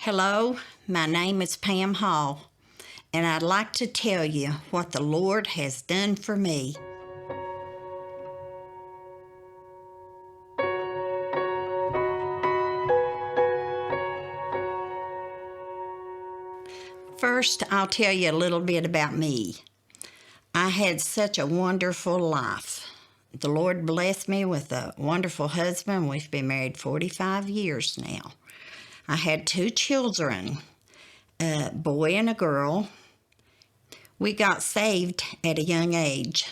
Hello, my name is Pam Hall, and I'd like to tell you what the Lord has done for me. First, I'll tell you a little bit about me. I had such a wonderful life. The Lord blessed me with a wonderful husband. We've been married 45 years now. I had 2 children, a boy and a girl. We got saved at a young age.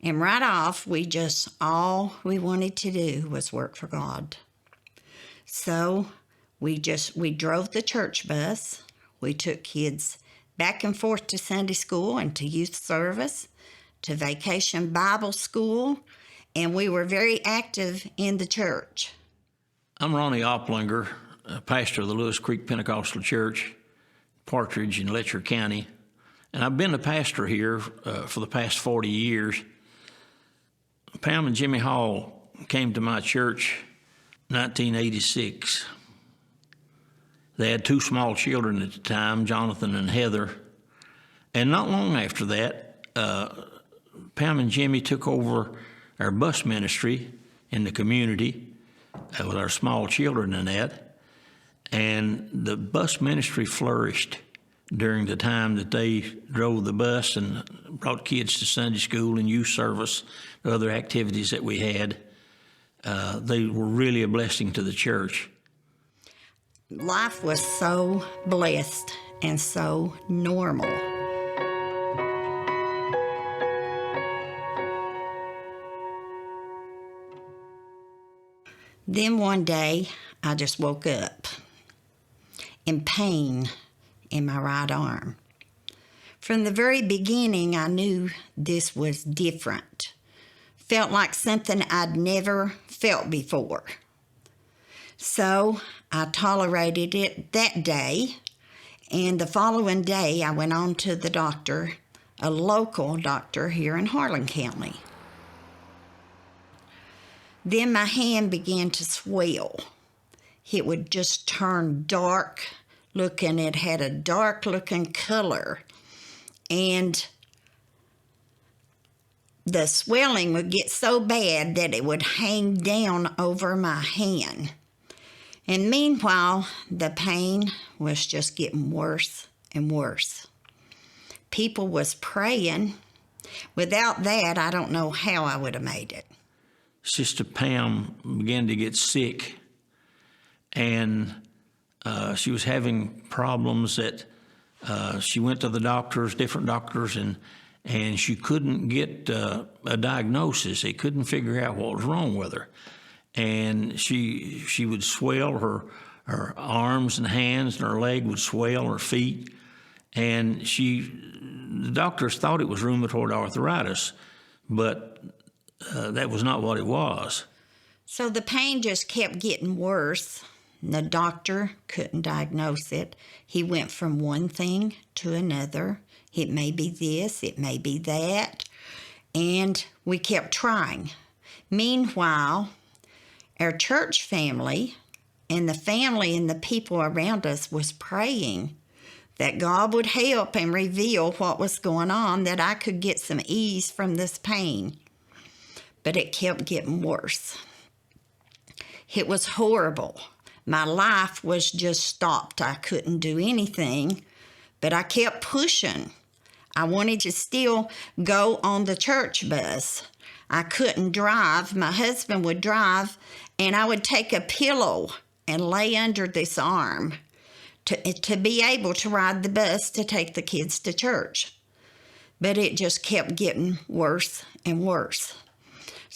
And right off, all we wanted to do was work for God. So we drove the church bus. We took kids back and forth to Sunday school and to youth service, to vacation Bible school, and we were very active in the church. I'm Ronnie Opplinger, pastor of the Lewis Creek Pentecostal Church, Partridge in Letcher County, and I've been a pastor here for the past 40 years. Pam and Jimmy Hall came to my church in 1986. They had 2 small children at the time, Jonathan and Heather, and not long after that, Pam and Jimmy took over our bus ministry in the community with our small children in that, and the bus ministry flourished during the time that they drove the bus and brought kids to Sunday school and youth service, other activities that we had. They were really a blessing to the church. Life was so blessed and so normal. Then one day, I just woke up in pain in my right arm. From the very beginning, I knew this was different. Felt like something I'd never felt before. So I tolerated it that day, and the following day I went on to the doctor, a local doctor here in Harlan County. Then my hand began to swell. It would just turn dark looking. It had a dark looking color, and the swelling would get so bad that it would hang down over my hand. And meanwhile, the pain was just getting worse and worse. People was praying. Without that, I don't know how I would have made it. Sister Pam began to get sick, and she was having problems that she went to the doctors, different doctors, and she couldn't get a diagnosis. They couldn't figure out what was wrong with her. And she would swell, her arms and hands, and her leg would swell, her feet. And the doctors thought it was rheumatoid arthritis, but that was not what it was. So the pain just kept getting worse. The doctor couldn't diagnose it. He went from one thing to another. It may be this, it may be that. And we kept trying. Meanwhile, our church family and the people around us was praying that God would help and reveal what was going on, that I could get some ease from this pain. But it kept getting worse. It was horrible. My life was just stopped. I couldn't do anything, but I kept pushing. I wanted to still go on the church bus. I couldn't drive. My husband would drive, and I would take a pillow and lay under this arm to be able to ride the bus to take the kids to church. But it just kept getting worse and worse.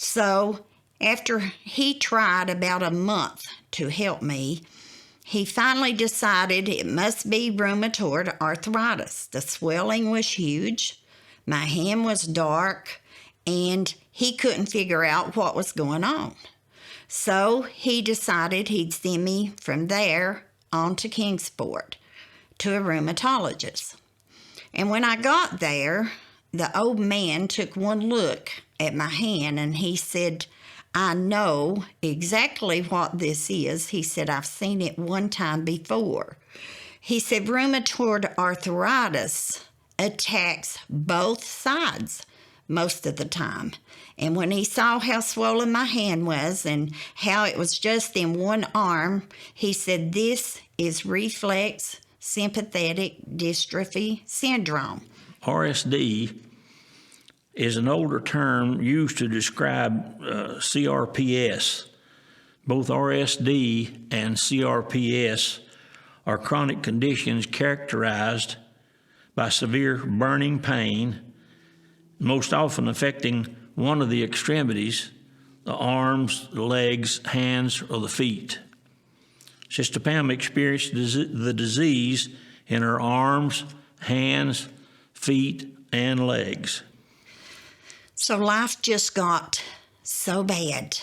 So after he tried about a month to help me, he finally decided it must be rheumatoid arthritis. The swelling was huge, my hand was dark, and he couldn't figure out what was going on. So he decided he'd send me from there on to Kingsport to a rheumatologist. And when I got there, the old man took one look at my hand and he said, I know exactly what this is. He said, I've seen it one time before. He said, rheumatoid arthritis attacks both sides most of the time. And when he saw how swollen my hand was and how it was just in one arm, he said, this is reflex sympathetic dystrophy syndrome. RSD is an older term used to describe CRPS. Both RSD and CRPS are chronic conditions characterized by severe burning pain, most often affecting one of the extremities, the arms, the legs, hands, or the feet. Sister Pam experienced the disease in her arms, hands, feet, and legs. So life just got so bad.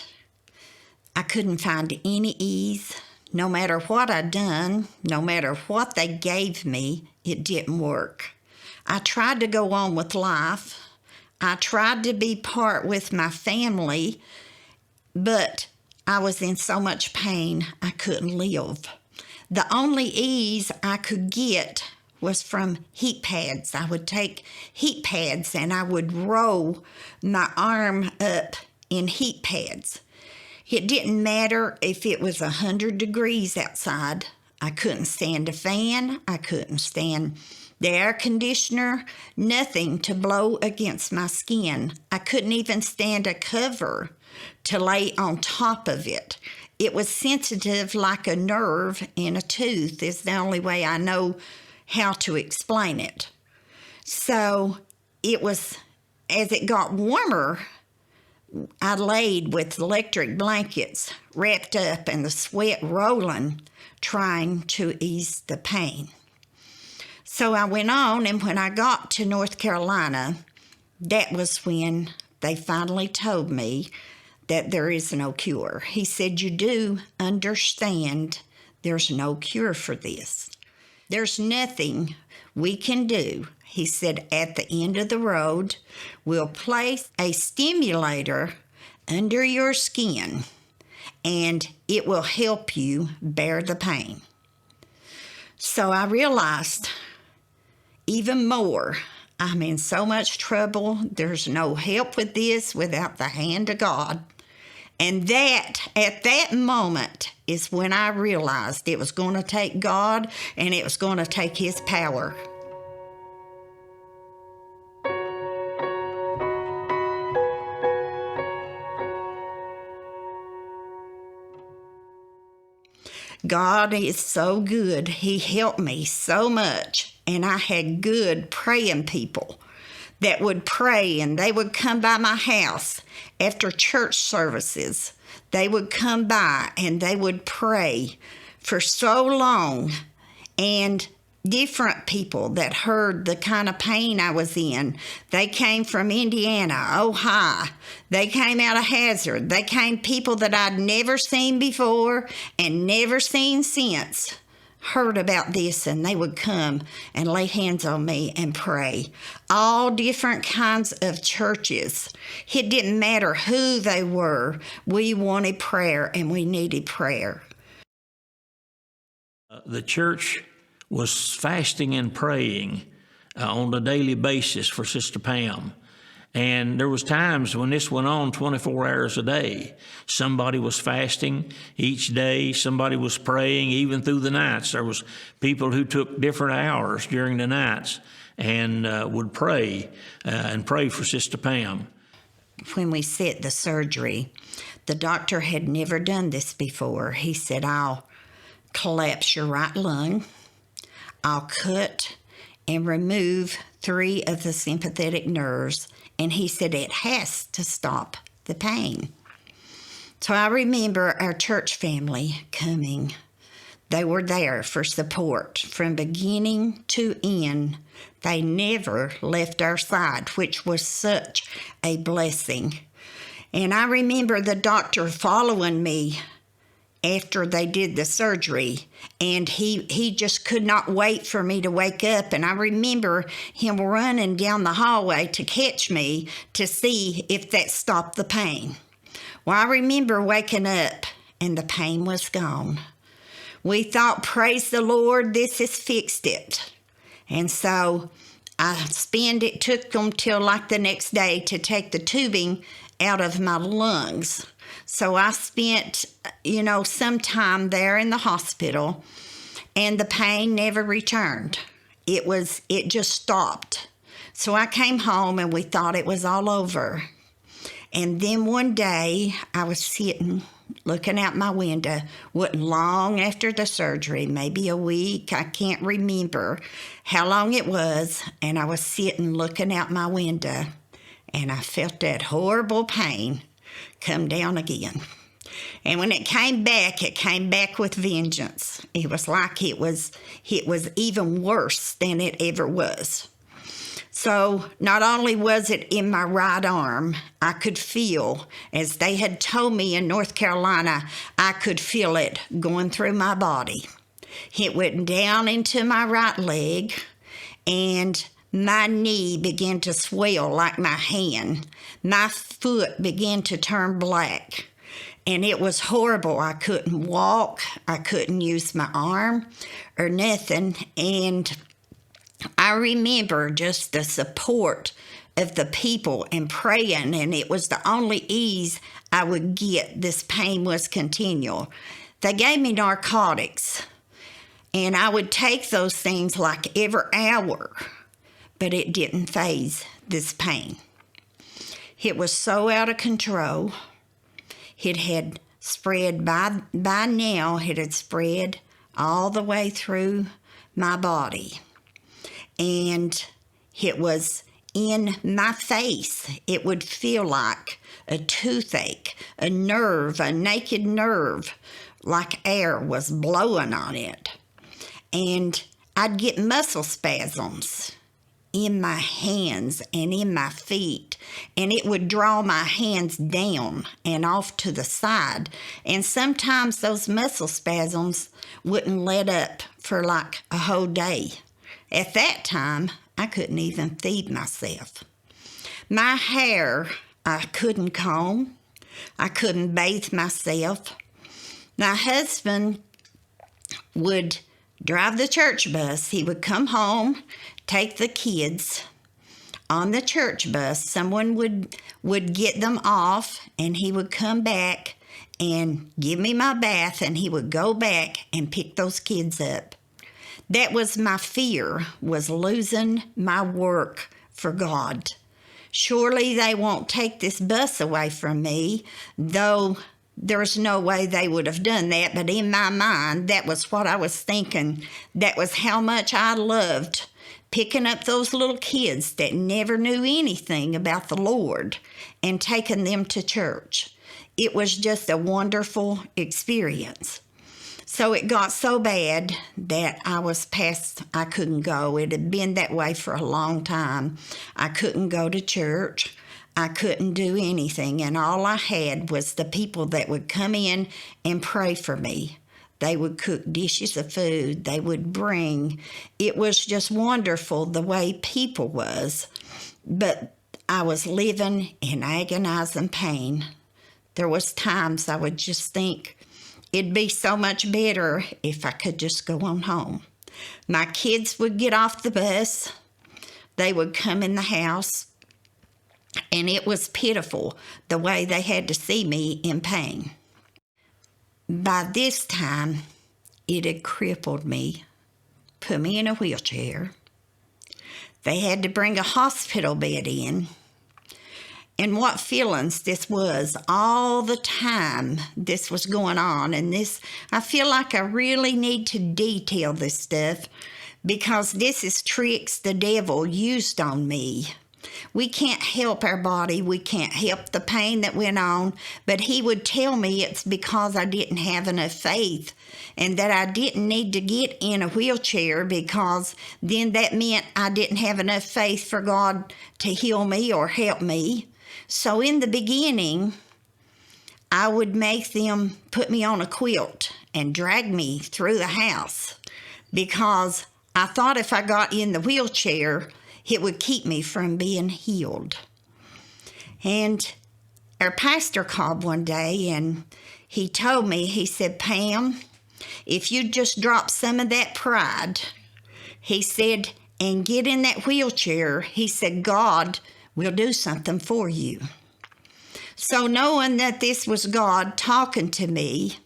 I couldn't find any ease. No matter what I'd done, no matter what they gave me, it didn't work. I tried to go on with life. I tried to be part with my family, but I was in so much pain I couldn't live. The only ease I could get was from heat pads. I would take heat pads and I would roll my arm up in heat pads. It didn't matter if it was 100 degrees outside. I couldn't stand a fan. I couldn't stand the air conditioner, nothing to blow against my skin. I couldn't even stand a cover to lay on top of it. It was sensitive like a nerve in a tooth is the only way I know how to explain it. So it was, as it got warmer, I laid with electric blankets wrapped up and the sweat rolling, trying to ease the pain. So I went on, and when I got to North Carolina, that was when they finally told me that there is no cure. He said, you do understand there's no cure for this. There's nothing we can do. He said, at the end of the road, we'll place a stimulator under your skin, and it will help you bear the pain. So I realized even more, I'm in so much trouble. There's no help with this without the hand of God. And that, at that moment, is when I realized it was going to take God and it was going to take His power. God is so good. He helped me so much. And I had good praying people that would pray, and they would come by my house after church services. They would come by and they would pray for so long. And different people that heard the kind of pain I was in. They came from Indiana, Ohio. They came out of Hazard. They came people that I'd never seen before and never seen since. Heard about this, and they would come and lay hands on me and pray. All different kinds of churches. It didn't matter who they were. We wanted prayer, and we needed prayer. The church was fasting and praying on a daily basis for Sister Pam. And there was times when this went on 24 hours a day. Somebody was fasting each day. Somebody was praying even through the nights. There was people who took different hours during the nights and would pray and pray for Sister Pam. When we set the surgery, the doctor had never done this before. He said, I'll collapse your right lung. I'll cut and remove 3 of the sympathetic nerves. And he said, it has to stop the pain. So I remember our church family coming. They were there for support from beginning to end. They never left our side, which was such a blessing. And I remember the doctor following me after they did the surgery, and he just could not wait for me to wake up. And I remember him running down the hallway to catch me to see if that stopped the pain. Well, I remember waking up and the pain was gone. We thought, praise the Lord, this has fixed it. And so it took them till like the next day to take the tubing out of my lungs. So I spent, some time there in the hospital, and the pain never returned. It just stopped. So I came home and we thought it was all over. And then one day I was sitting looking out my window. Wasn't long after the surgery, maybe a week. I can't remember how long it was. And I was sitting looking out my window, and I felt that horrible pain come down again. And when it came back with vengeance. It was like it was even worse than it ever was. So not only was it in my right arm, I could feel, as they had told me in North Carolina, I could feel it going through my body. It went down into my right leg, and my knee began to swell like my hand. My foot began to turn black, and it was horrible. I couldn't walk. I couldn't use my arm or nothing, and I remember just the support of the people and praying, and it was the only ease I would get. This pain was continual. They gave me narcotics, and I would take those things like every hour, but it didn't faze this pain. It was so out of control. It had spread by now. It had spread all the way through my body. And it was in my face. It would feel like a toothache, a naked nerve, like air was blowing on it. And I'd get muscle spasms in my hands and in my feet, and it would draw my hands down and off to the side. And sometimes those muscle spasms wouldn't let up for like a whole day. At that time, I couldn't even feed myself. My hair, I couldn't comb. I couldn't bathe myself. My husband would drive the church bus. He would come home, take the kids on the church bus. Someone would get them off, and he would come back and give me my bath, and he would go back and pick those kids up. That was my fear, was losing my work for God. Surely they won't take this bus away from me, though there's no way they would have done that. But in my mind, that was what I was thinking. That was how much I loved picking up those little kids that never knew anything about the Lord and taking them to church. It was just a wonderful experience. So it got so bad that I couldn't go. It had been that way for a long time. I couldn't go to church. I couldn't do anything. And all I had was the people that would come in and pray for me. They would cook dishes of food. They would bring. It was just wonderful the way people was. But I was living in agonizing pain. There was times I would just think, it'd be so much better if I could just go on home. My kids would get off the bus. They would come in the house, and it was pitiful the way they had to see me in pain. By this time, it had crippled me, put me in a wheelchair. They had to bring a hospital bed in. And what feelings this was all the time this was going on. And I feel like I really need to detail this stuff, because this is tricks the devil used on me. We can't help our body. We can't help the pain that went on. But he would tell me it's because I didn't have enough faith, and that I didn't need to get in a wheelchair, because then that meant I didn't have enough faith for God to heal me or help me. So in the beginning, I would make them put me on a quilt and drag me through the house, because I thought if I got in the wheelchair, it would keep me from being healed. And our pastor called one day and he told me, he said, Pam, if you just drop some of that pride, he said, and get in that wheelchair, he said, God will do something for you. So knowing that this was God talking to me,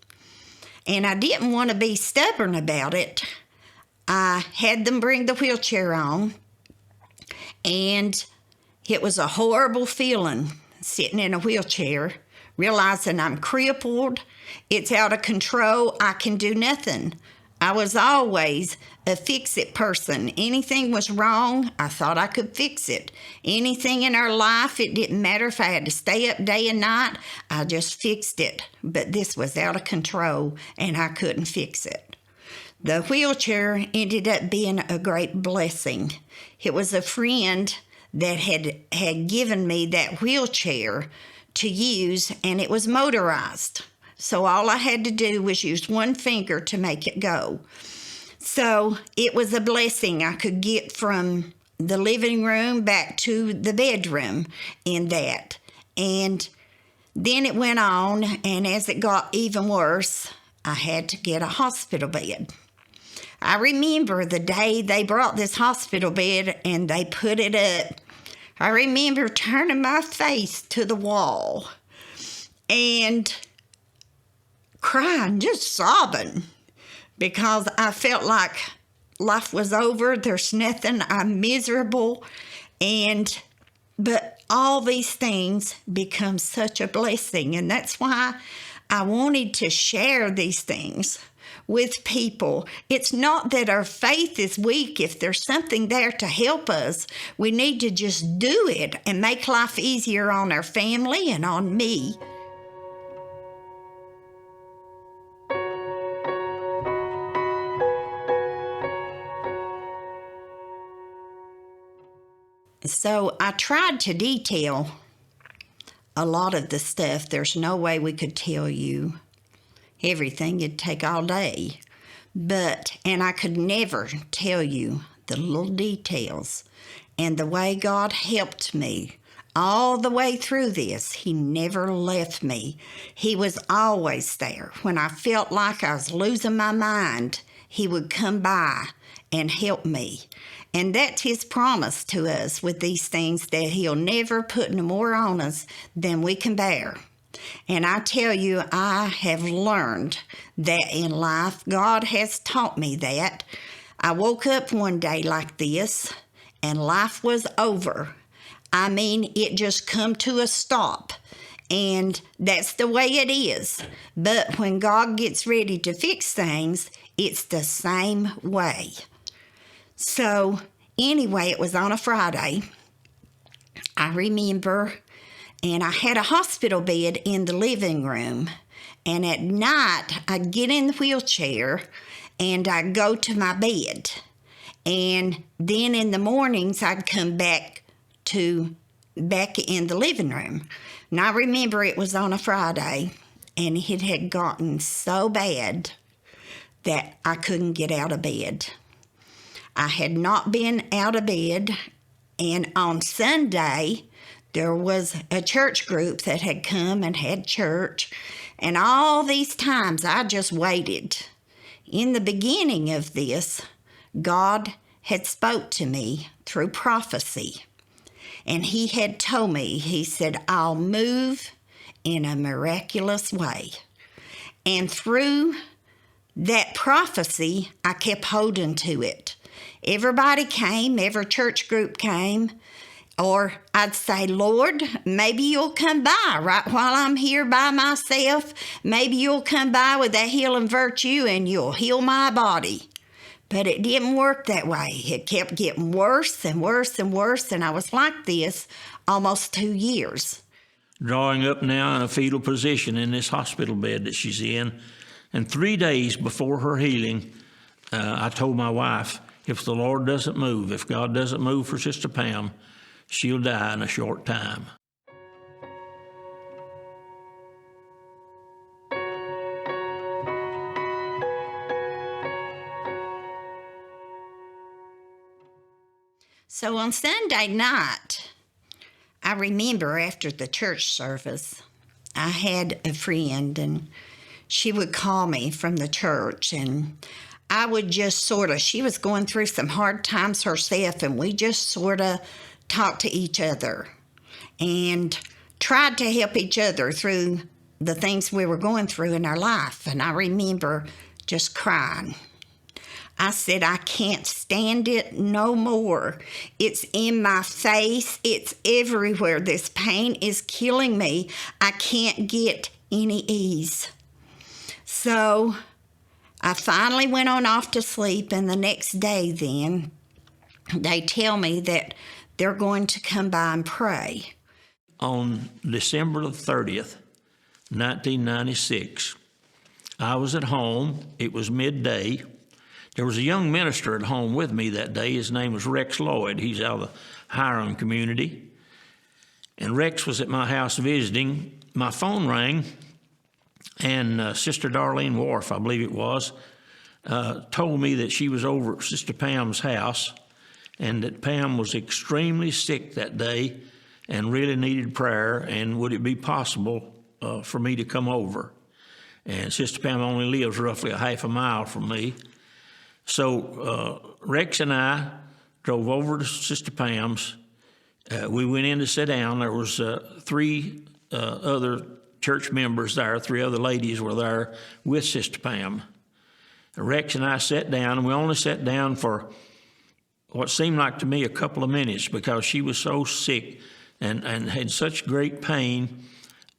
and I didn't want to be stubborn about it, I had them bring the wheelchair on, and it was a horrible feeling sitting in a wheelchair, realizing I'm crippled, it's out of control, I can do nothing. I was always a fix-it person. Anything was wrong, I thought I could fix it. Anything in our life, it didn't matter if I had to stay up day and night, I just fixed it. But this was out of control, and I couldn't fix it. The wheelchair ended up being a great blessing. It was a friend that had given me that wheelchair to use, and it was motorized. So all I had to do was use one finger to make it go. So it was a blessing. I could get from the living room back to the bedroom in that. And then it went on, and as it got even worse, I had to get a hospital bed. I remember the day they brought this hospital bed and they put it up. I remember turning my face to the wall and crying, just sobbing, because I felt like life was over. There's nothing. I'm miserable. But all these things become such a blessing. And that's why I wanted to share these things with people. It's not that our faith is weak. If there's something there to help us, we need to just do it and make life easier on our family and on me. So I tried to detail a lot of the stuff. There's no way we could tell you everything. It'd take all day. And I could never tell you the little details. And the way God helped me all the way through this, He never left me. He was always there. When I felt like I was losing my mind, He would come by and help me. And that's His promise to us with these things, that He'll never put no more on us than we can bear. And I tell you, I have learned that in life. God has taught me that. I woke up one day like this, and life was over. I mean, it just come to a stop. And that's the way it is. But when God gets ready to fix things, it's the same way. So, anyway, it was on a Friday, I remember, and I had a hospital bed in the living room. And at night, I'd get in the wheelchair, and I'd go to my bed. And then in the mornings, I'd come back in the living room. And I remember it was on a Friday, and it had gotten so bad that I couldn't get out of bed. I had not been out of bed, and on Sunday, there was a church group that had come and had church, and all these times I just waited. In the beginning of this, God had spoke to me through prophecy, and He had told me, He said, I'll move in a miraculous way. And through that prophecy, I kept holding to it. Everybody came, every church group came, or I'd say, Lord, maybe you'll come by right while I'm here by myself. Maybe you'll come by with that healing virtue and you'll heal my body. But it didn't work that way. It kept getting worse and worse and worse, and I was like this almost 2 years. Drawing up now in a fetal position in this hospital bed that she's in. And 3 days before her healing, I told my wife, if the Lord doesn't move, if God doesn't move for Sister Pam, she'll die in a short time. So on Sunday night, I remember after the church service, I had a friend, and she would call me from the church, and I would just she was going through some hard times herself, and we just sort of talked to each other and tried to help each other through the things we were going through in our life. And I remember just crying. I said, I can't stand it no more. It's in my face. It's everywhere. This pain is killing me. I can't get any ease. So I finally went on off to sleep, and the next day then, they tell me that they're going to come by and pray. On December the 30th, 1996, I was at home. It was midday. There was a young minister at home with me that day. His name was Rex Lloyd. He's out of the Hiram community. And Rex was at my house visiting. My phone rang, and Sister Darlene Wharf, I believe it was, told me that she was over at Sister Pam's house and that Pam was extremely sick that day and really needed prayer, and would it be possible for me to come over? And Sister Pam only lives roughly a half a mile from me. So Rex and I drove over to Sister Pam's. We went in to sit down. There was three other church members there. Three other ladies were there with Sister Pam. Rex and I sat down, and we only sat down for what seemed like to me a couple of minutes, because she was so sick and had such great pain.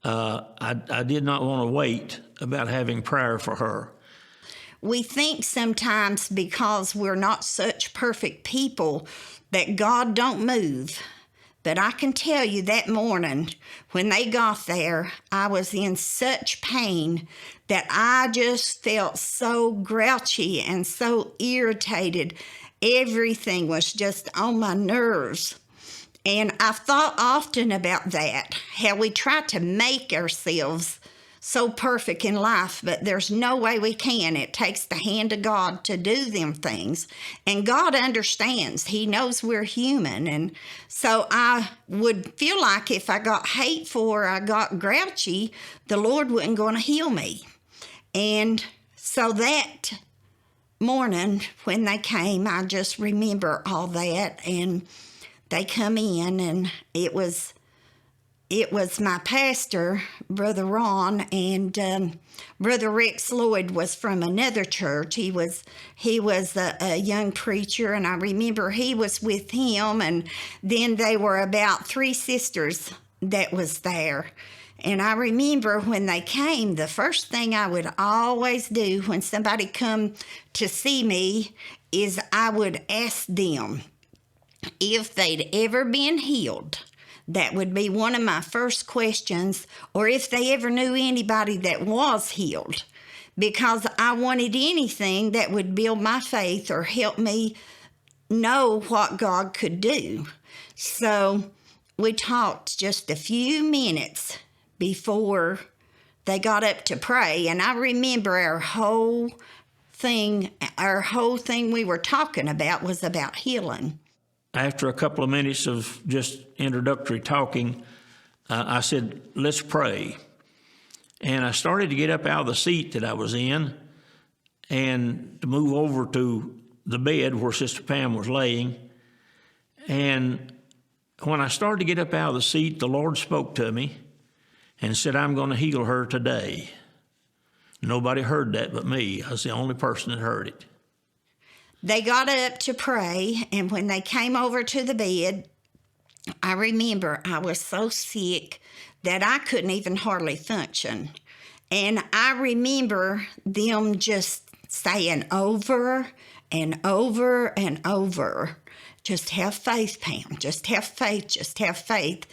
I did not want to wait about having prayer for her. We think sometimes because we're not such perfect people that God don't move. But I can tell you that morning when they got there, I was in such pain that I just felt so grouchy and so irritated. Everything was just on my nerves. And I've thought often about that, how we try to make ourselves so perfect in life, but there's no way we can. It takes the hand of God to do them things. And God understands. He knows we're human. And so I would feel like if I got hateful or I got grouchy, the Lord wasn't going to heal me. And so that morning when they came, I just remember all that. And they come in, and it was my pastor, Brother Ron, and Brother Rex Lloyd was from another church. He was a young preacher, and I remember he was with him, and then they were about three sisters that was there. And I remember when they came, the first thing I would always do when somebody come to see me is I would ask them if they'd ever been healed. That would be one of my first questions, or if they ever knew anybody that was healed, because I wanted anything that would build my faith or help me know what God could do. So we talked just a few minutes before they got up to pray, and I remember our whole thing we were talking about was about healing. After a couple of minutes of just introductory talking, I said, let's pray. And I started to get up out of the seat that I was in and to move over to the bed where Sister Pam was laying. And when I started to get up out of the seat, the Lord spoke to me and said, I'm going to heal her today. Nobody heard that but me. I was the only person that heard it. They got up to pray, and when they came over to the bed, I remember I was so sick that I couldn't even hardly function. And I remember them just saying over and over and over, just have faith, Pam, just have faith, just have faith.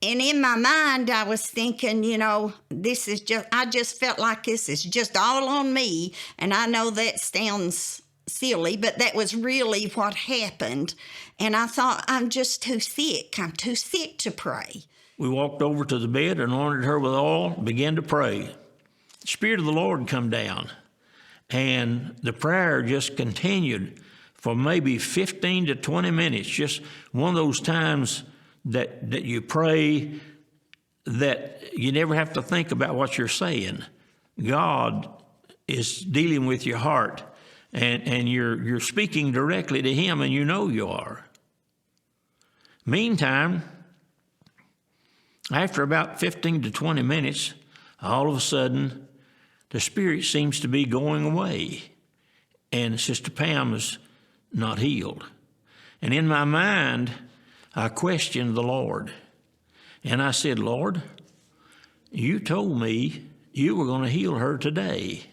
And in my mind, I was thinking, I just felt like this is just all on me. And I know that sounds silly, but that was really what happened. And I thought, I'm just too sick. I'm too sick to pray. We walked over to the bed, anointed her with oil, began to pray. The Spirit of the Lord come down, and the prayer just continued for maybe 15 to 20 minutes, just one of those times that you pray that you never have to think about what you're saying. God is dealing with your heart, and you're speaking directly to Him, and you know you are. Meantime, after about 15 to 20 minutes, all of a sudden, the spirit seems to be going away, and Sister Pam is not healed. And in my mind, I questioned the Lord. And I said, Lord, you told me you were going to heal her today.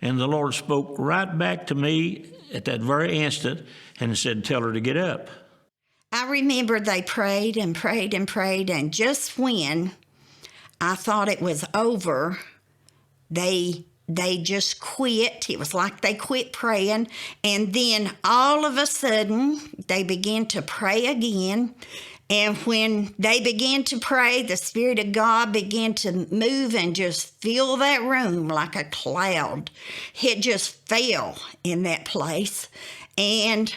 And the Lord spoke right back to me at that very instant and said, tell her to get up. I remember they prayed and prayed and prayed, and just when I thought it was over, they just quit. It was like they quit praying, and then all of a sudden they began to pray again. And when they began to pray, the Spirit of God began to move and just fill that room like a cloud. It just fell in that place. And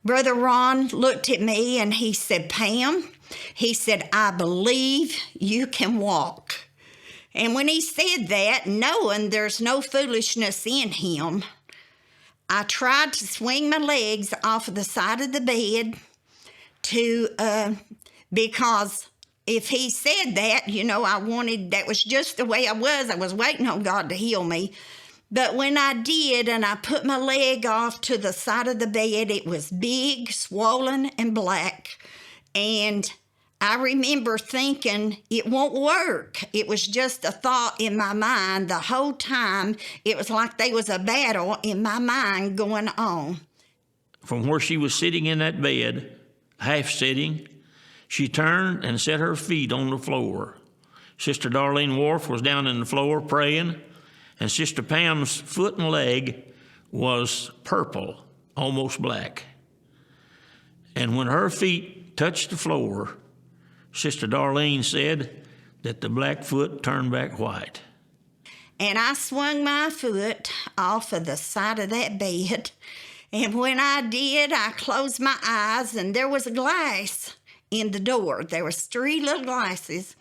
Brother Ron looked at me and he said, Pam, he said, I believe you can walk. And when he said that, knowing there's no foolishness in him, I tried to swing my legs off of the side of the bed because if he said that, that was just the way I was. I was waiting on God to heal me. But when I did, and I put my leg off to the side of the bed, it was big, swollen, and black. And I remember thinking, it won't work. It was just a thought in my mind the whole time. It was like there was a battle in my mind going on. From where she was sitting in that bed, half sitting, she turned and set her feet on the floor. Sister Darlene Wharf was down on the floor praying, and Sister Pam's foot and leg was purple, almost black. And when her feet touched the floor, Sister Darlene said that the black foot turned back white. And I swung my foot off of the side of that bed. And when I did, I closed my eyes, and there was a glass in the door. There was 3 little glasses.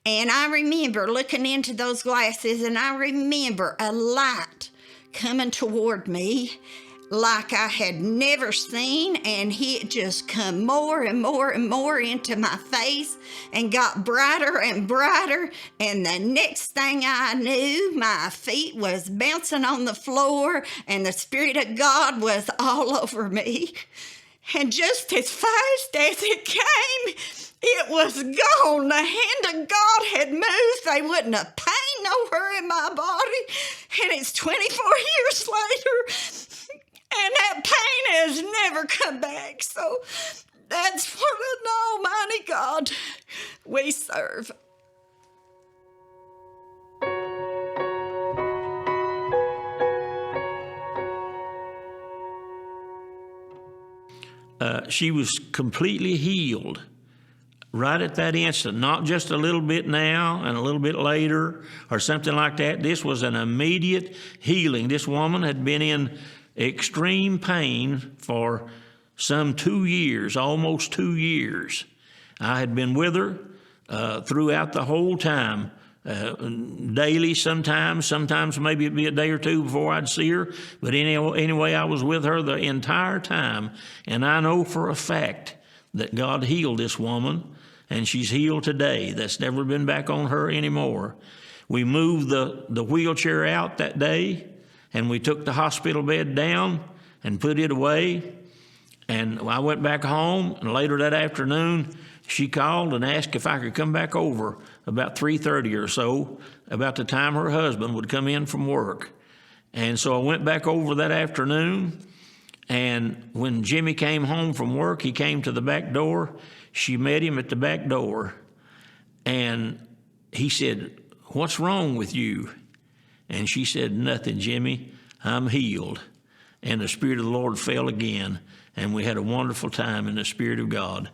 And I remember looking into those glasses, and I remember a light coming toward me like I had never seen, and it just come more and more and more into my face and got brighter and brighter. And the next thing I knew, my feet was bouncing on the floor, and the Spirit of God was all over me. And just as fast as it came, it was gone. The hand of God had moved. They wouldn't have pain nowhere in my body. And it's 24 years later, and that pain has never come back. So that's what an almighty God we serve. She was completely healed right at that instant, not just a little bit now and a little bit later or something like that. This was an immediate healing. This woman had been in extreme pain for some 2 years, almost 2 years. I had been with her throughout the whole time, daily sometimes maybe it'd be a day or two before I'd see her, but anyway, I was with her the entire time, and I know for a fact that God healed this woman, and she's healed today. That's never been back on her anymore. We moved the wheelchair out that day, and we took the hospital bed down and put it away, and I went back home, and later that afternoon, she called and asked if I could come back over about 3:30 or so, about the time her husband would come in from work. And so I went back over that afternoon, and when Jimmy came home from work, he came to the back door. She met him at the back door, and he said, "What's wrong with you?" And she said, "Nothing, Jimmy, I'm healed." And the Spirit of the Lord fell again, and we had a wonderful time in the Spirit of God.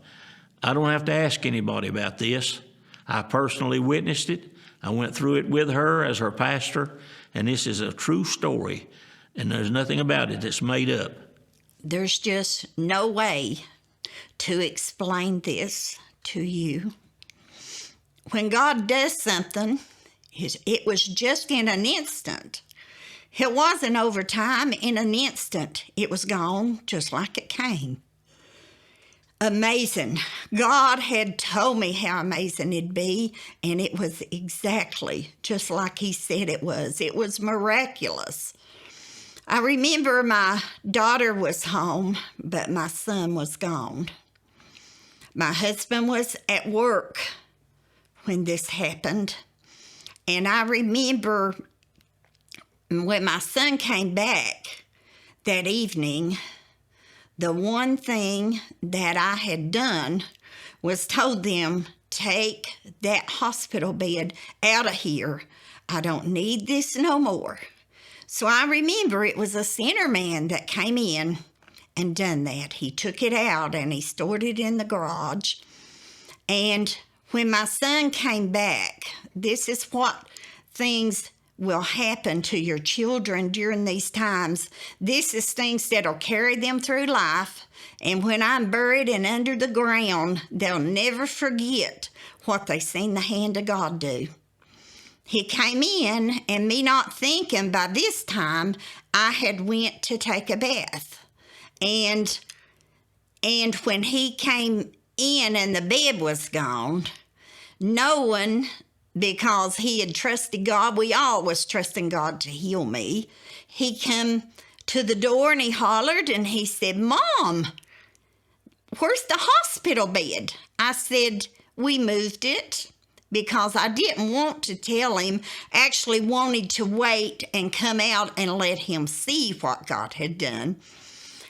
I don't have to ask anybody about this. I personally witnessed it. I went through it with her as her pastor, and this is a true story, and there's nothing about it that's made up. There's just no way to explain this to you. When God does something, it was just in an instant. It wasn't over time. In an instant, it was gone just like it came. Amazing. God had told me how amazing it'd be, and it was exactly just like he said it was. It was miraculous. I remember my daughter was home, but my son was gone. My husband was at work when this happened, and I remember when my son came back that evening, the one thing that I had done was told them, take that hospital bed out of here. I don't need this no more. So I remember it was a center man that came in and done that. He took it out and he stored it in the garage. And when my son came back, this is what things will happen to your children during these times. This is things that'll carry them through life. And when I'm buried and under the ground, they'll never forget what they seen the hand of God do. He came in, and me not thinking by this time, I had went to take a bath. And when he came in and the bed was gone, knowing, because he had trusted God, we all was trusting God to heal me, he come to the door and he hollered and he said, Mom, where's the hospital bed? I said, we moved it, because I didn't want to tell him, actually wanted to wait and come out and let him see what God had done.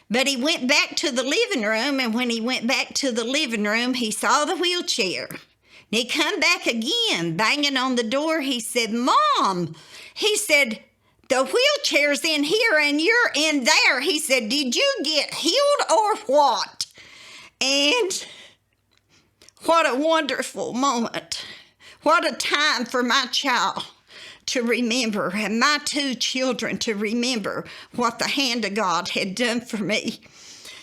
But he went back to the living room, and when he went back to the living room, he saw the wheelchair. And he come back again, banging on the door. He said, Mom, he said, the wheelchair's in here and you're in there. He said, did you get healed or what? And what a wonderful moment. What a time for my child to remember, and my two children to remember what the hand of God had done for me.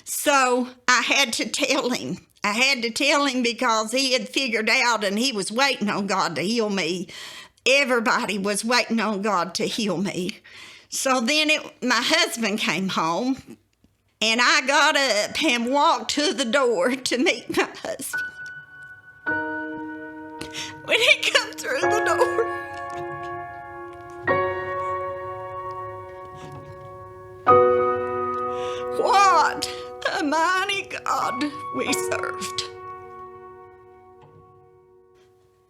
So I had to tell him. I had to tell him because he had figured out, and he was waiting on God to heal me. Everybody was waiting on God to heal me. So then my husband came home, and I got up and walked to the door to meet my husband. When he come through the door, what a mighty God we served.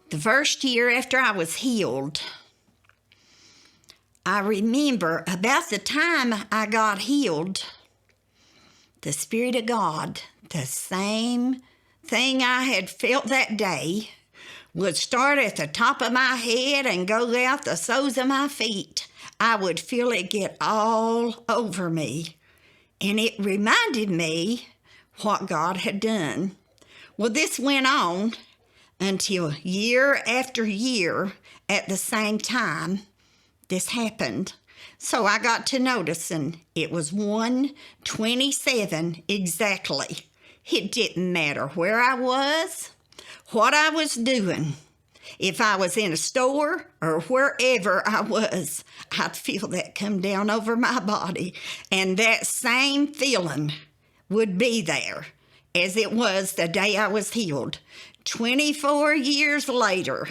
The first year after I was healed, I remember about the time I got healed, the Spirit of God, the same thing I had felt that day, would start at the top of my head and go out the soles of my feet. I would feel it get all over me. And it reminded me what God had done. Well, this went on until year after year at the same time this happened. So I got to noticing it was 1:27 exactly. It didn't matter where I was, what I was doing. If I was in a store or wherever I was, I'd feel that come down over my body. And that same feeling would be there as it was the day I was healed. 24 years later,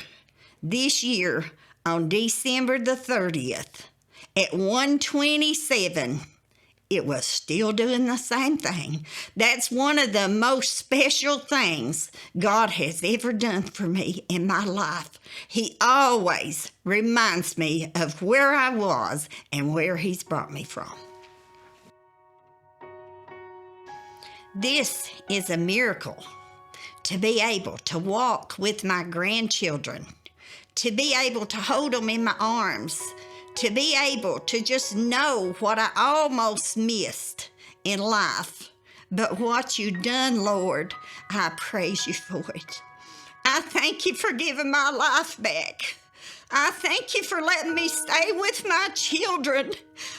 this year on December the 30th, at 1:27, it was still doing the same thing. That's one of the most special things God has ever done for me in my life. He always reminds me of where I was and where He's brought me from. This is a miracle, to be able to walk with my grandchildren, to be able to hold them in my arms, to be able to just know what I almost missed in life. But what you done, Lord, I praise you for it. I thank you for giving my life back. I thank you for letting me stay with my children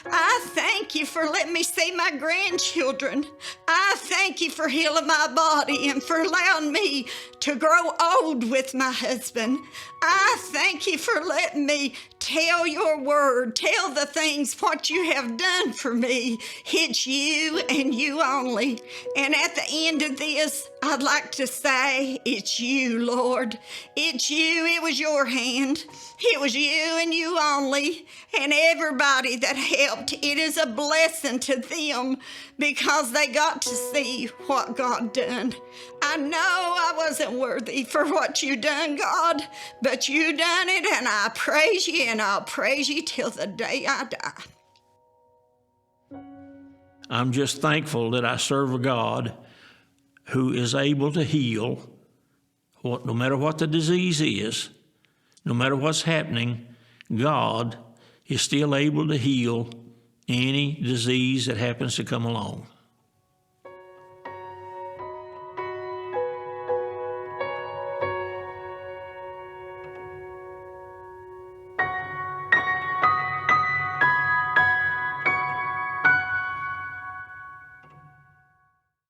I thank you for letting me see my grandchildren. I thank you for healing my body and for allowing me to grow old with my husband. I thank you for letting me tell your word, tell the things what you have done for me. It's you and you only. And at the end of this, I'd like to say, it's you, Lord. It's you. It was your hand. It was you and you only. And everybody that helped, it is a blessing to them because they got to see what God done. I know I wasn't worthy for what you done, God, but you done it, and I praise you, and I'll praise you till the day I die. I'm just thankful that I serve a God who is able to heal no matter what the disease is, no matter what's happening. God is still able to heal any disease that happens to come along.